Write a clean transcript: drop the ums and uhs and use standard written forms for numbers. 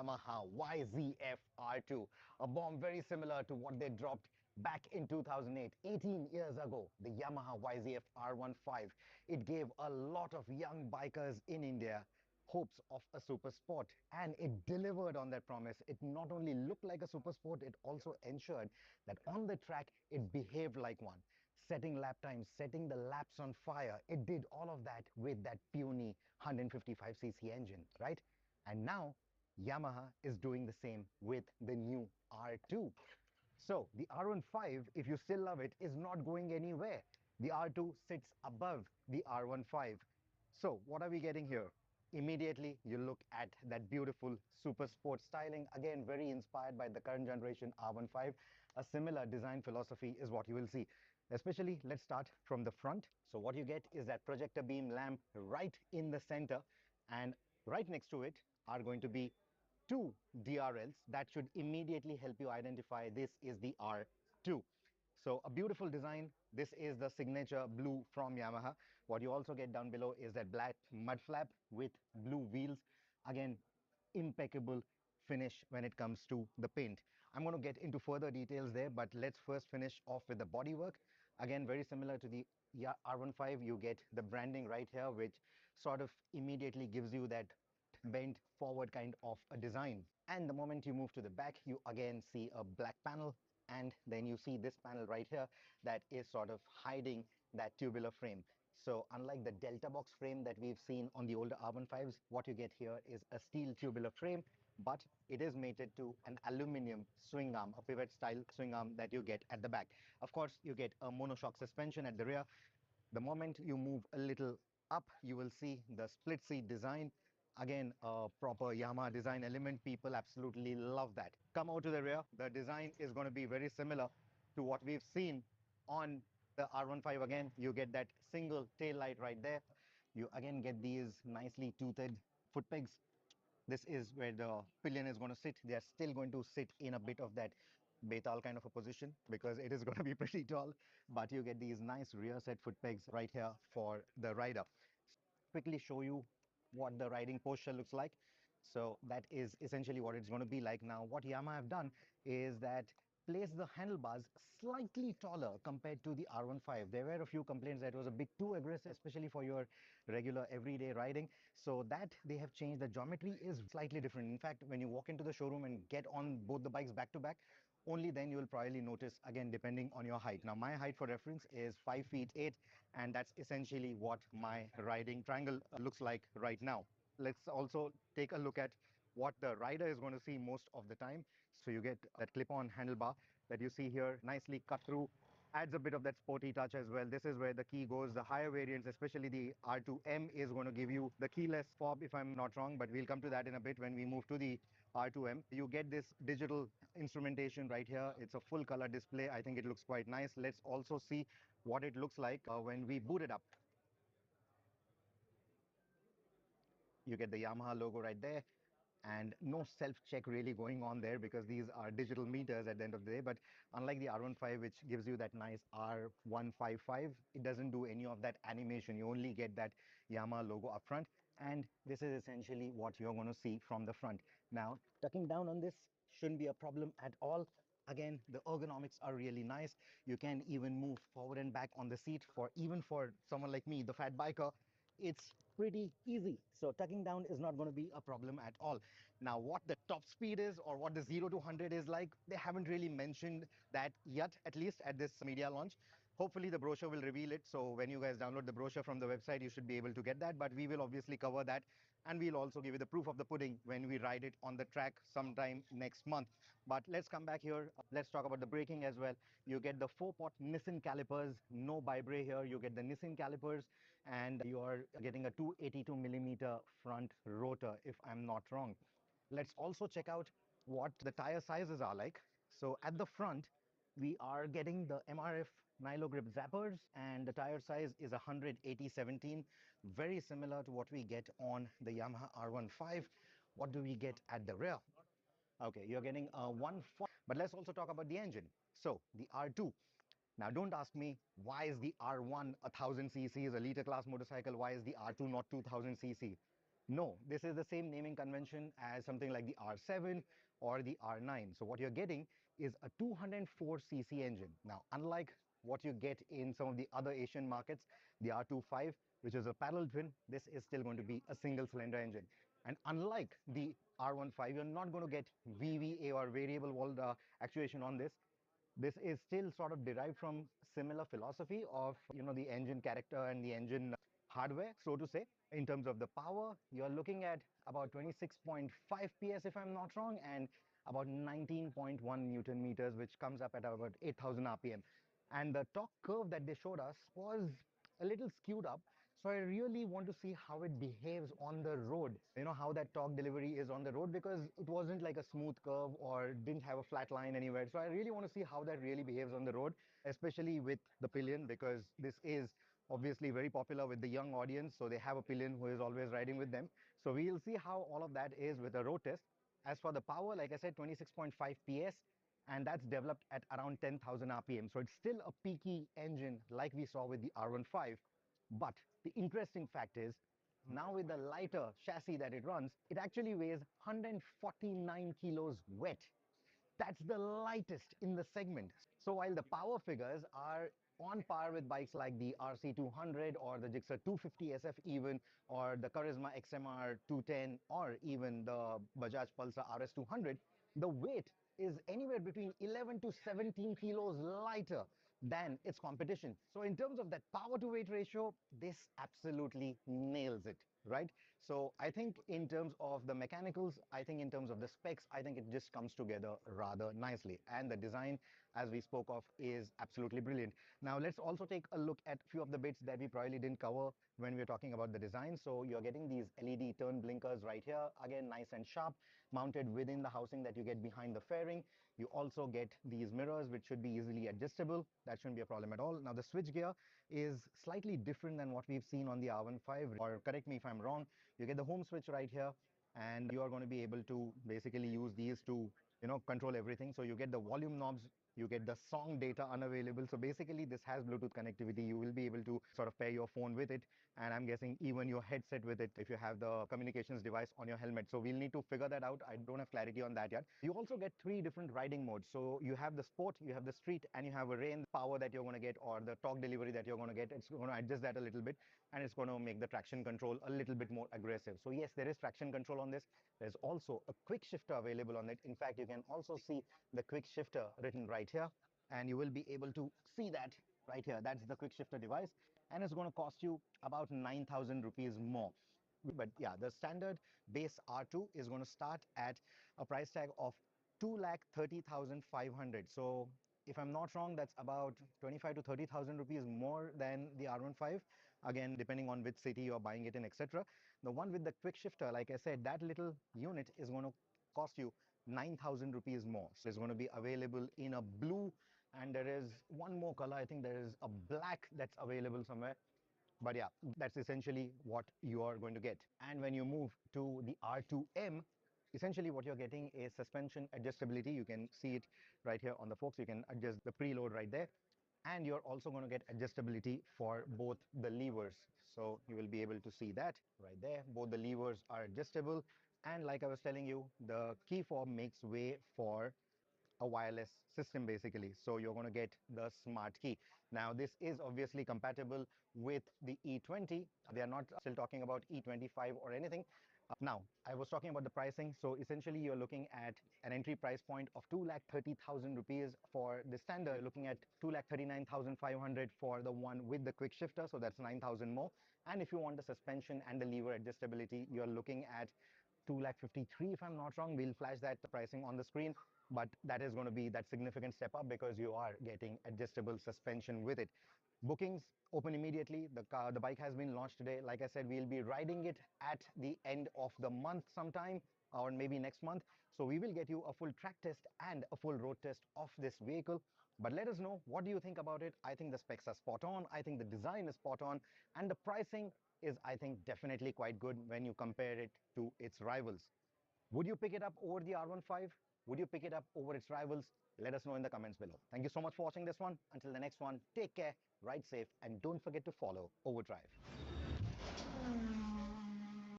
Yamaha YZF R2, a bomb very similar to what they dropped back in 2008, 18 years ago, the Yamaha YZF R15. It gave a lot of young bikers in India hopes of a super sport, and it delivered on that promise. It not only looked like a super sport, it also ensured that on the track it behaved like one, setting lap times, setting the laps on fire. It did all of that with that puny 155cc engine, right? And now Yamaha is doing the same with the new R2. So the R15, if you still love it, is not going anywhere. The R2 sits above the R15. So what are we getting here? Immediately, you look at that beautiful super sport styling. Again, very inspired by the current generation R15. A similar design philosophy is what you will see. Especially, let's start from the front. So what you get is that projector beam lamp right in the center, and right next to it are going to be two DRLs that should immediately help you identify this is the R2. So a beautiful design. This is the signature blue from Yamaha. What you also get down below is that black mud flap with blue wheels. Again, impeccable finish when it comes to the paint. I'm going to get into further details there, but let's first finish off with the bodywork. Again, very similar to the R15, you get the branding right here, which sort of immediately gives you that bent forward kind of a design. And the moment you move to the back, you again see a black panel, and then you see this panel right here that is sort of hiding that tubular frame. So unlike the delta box frame that we've seen on the older R15s, what you get here is a steel tubular frame, but it is mated to an aluminum swing arm, a pivot style swing arm that you get at the back. Of course, you get a monoshock suspension at the rear. The moment you move a little up, you will see the split seat design. Again, a proper Yamaha design element. People absolutely love that. Come out to the rear. The design is going to be very similar to what we've seen on the R15. Again, you get that single tail light right there. You again get these nicely toothed foot pegs. This is where the pillion is going to sit. They are still going to sit in a bit of that betal kind of a position because it is going to be pretty tall, but you get these nice rear set foot pegs right here for the rider. Quickly show you what the riding posture looks like. So that is essentially what it's going to be like. Now what Yamaha have done is that place the handlebars slightly taller compared to the R15. There were a few complaints that it was a bit too aggressive, especially for your regular everyday riding. So that they have changed. The geometry is slightly different. In fact, when you walk into the showroom and get on both the bikes back to back, only then you will probably notice, again, depending on your height. Now my height for reference is 5 feet 8, and that's essentially what my riding triangle looks like right now. Let's also take a look at what the rider is going to see most of the time. So you get that clip-on handlebar that you see here, nicely cut through, adds a bit of that sporty touch as well. This is where the key goes. The higher variants, especially the R2M, is going to give you the keyless fob, if I'm not wrong, but we'll come to that in a bit when we move to the R2M. You get this digital instrumentation right here. It's a full color display. I think it looks quite nice. Let's also see what it looks like when we boot it up. You get the Yamaha logo right there, and no self-check really going on there because these are digital meters at the end of the day. But unlike the R15, which gives you that nice R155, it doesn't do any of that animation. You only get that Yamaha logo up front, and this is essentially what you're going to see from the front. Now, tucking down on this shouldn't be a problem at all. Again, the ergonomics are really nice. You can even move forward and back on the seat. For even for someone like me, the fat biker, it's pretty easy. So tucking down is not going to be a problem at all. Now, what the top speed is or what the 0 to 100 is like, they haven't really mentioned that yet, at least at this media launch. Hopefully the brochure will reveal it. So when you guys download the brochure from the website, you should be able to get that. But we will obviously cover that, and we'll also give you the proof of the pudding when we ride it on the track sometime next month. But let's come back here. Let's talk about the braking as well. You get the 4-pot Nissin calipers, no bibrake here. You get the Nissin calipers, and you are getting a 282 millimeter front rotor, if I'm not wrong. Let's also check out what the tire sizes are like. So at the front, we are getting the MRF Nilo Grip Zappers, and the tire size is 180/17, very similar to what we get on the Yamaha R15. What do we get at the rear? Okay, you're getting a 140, but let's also talk about the engine. So the R2. Now, don't ask me why is the R1 1000 cc is a liter class motorcycle, why is the R2 not 2000 cc? No, this is the same naming convention as something like the R7 or the R9. So what you're getting is a 204cc engine. Now, unlike what you get in some of the other Asian markets, the R25, which is a parallel twin, this is still going to be a single cylinder engine. And unlike the R15, you're not going to get VVA or variable valve actuation on this. This is still sort of derived from similar philosophy of the engine character and the engine hardware, so to say. In terms of the power, you're looking at about 26.5 PS if I'm not wrong, and about 19.1 newton meters, which comes up at about 8,000 rpm. And the torque curve that they showed us was a little skewed up. So I really want to see how it behaves on the road. How that torque delivery is on the road, because it wasn't like a smooth curve or didn't have a flat line anywhere. So I really want to see how that really behaves on the road, especially with the pillion, because this is obviously very popular with the young audience. So they have a pillion who is always riding with them. So we'll see how all of that is with a road test. As for the power, like I said, 26.5 PS, and that's developed at around 10,000 rpm. So it's still a peaky engine like we saw with the R15. But the interesting fact is, now with the lighter chassis that it runs, it actually weighs 149 kilos wet. That's the lightest in the segment. So while the power figures are on par with bikes like the RC200 or the Gixxer 250 SF even, or the Charisma XMR 210, or even the Bajaj Pulsar RS200, the weight is anywhere between 11 to 17 kilos lighter than its competition. So in terms of that power to weight ratio, this absolutely nails it, right? So I think in terms of the mechanicals, I think in terms of the specs, I think it just comes together rather nicely. And the design, as we spoke of, is absolutely brilliant. Now let's also take a look at a few of the bits that we probably didn't cover when we were talking about the design. So you're getting these LED turn blinkers right here, again nice and sharp, mounted within the housing that you get behind the fairing. You also get these mirrors, which should be easily adjustable. That shouldn't be a problem at all. Now the switch gear is slightly different than what we've seen on the R15, or correct me if I'm wrong. You get the home switch right here, and you are going to be able to basically use these to control everything. So you get the volume knobs, you get the song data unavailable. So basically this has Bluetooth connectivity. You will be able to sort of pair your phone with it, and I'm guessing even your headset with it if you have the communications device on your helmet. So we'll need to figure that out. I don't have clarity on that yet. You also get three different riding modes. So you have the sport, you have the street, and you have a rain. Power that you're going to get, or the torque delivery that you're going to get, it's going to adjust that a little bit, and it's going to make the traction control a little bit more aggressive. So yes, there is traction control on this. There's also a quick shifter available on it. In fact, you can also see the quick shifter written right here, and you will be able to see that right here. That's the quick shifter device, and it's going to cost you about 9,000 rupees more. But yeah, the standard base R2 is going to start at a price tag of 2,30,500. So if I'm not wrong, that's about 25 to 30,000 rupees more than the R15. Again, depending on which city you're buying it in, etc. The one with the quick shifter, like I said, that little unit is going to cost you 9,000 rupees more. So it's going to be available in a blue, and there is one more color. I think there is a black that's available somewhere. But yeah, that's essentially what you are going to get. And when you move to the R2M, essentially what you're getting is suspension adjustability. You can see it right here on the forks. You can adjust the preload right there. And you're also going to get adjustability for both the levers. So you will be able to see that right there. Both the levers are adjustable. And like I was telling you, the key fob makes way for a wireless system basically. So you're going to get the smart key. Now this is obviously compatible with the E20. They are not still talking about E25 or anything. Now I was talking about the pricing. So essentially you're looking at an entry price point of 2,30,000 rupees for the standard. You're looking at 2,39,500 for the one with the quick shifter. So that's 9,000 more. And if you want the suspension and the lever adjustability, you're looking at 2,53,000 if I'm not wrong. We'll flash that pricing on the screen, but that is going to be that significant step up because you are getting adjustable suspension with it. Bookings open immediately. The bike has been launched today. Like I said, we'll be riding it at the end of the month sometime, or maybe next month. So we will get you a full track test and a full road test of this vehicle. But let us know, what do you think about it? I think the specs are spot on. I think the design is spot on, and the pricing is, I think, definitely quite good when you compare it to its rivals. Would you pick it up over the R15? Would you pick it up over its rivals? Let us know in the comments below. Thank you so much for watching this one. Until the next one, take care, ride safe, and don't forget to follow Overdrive.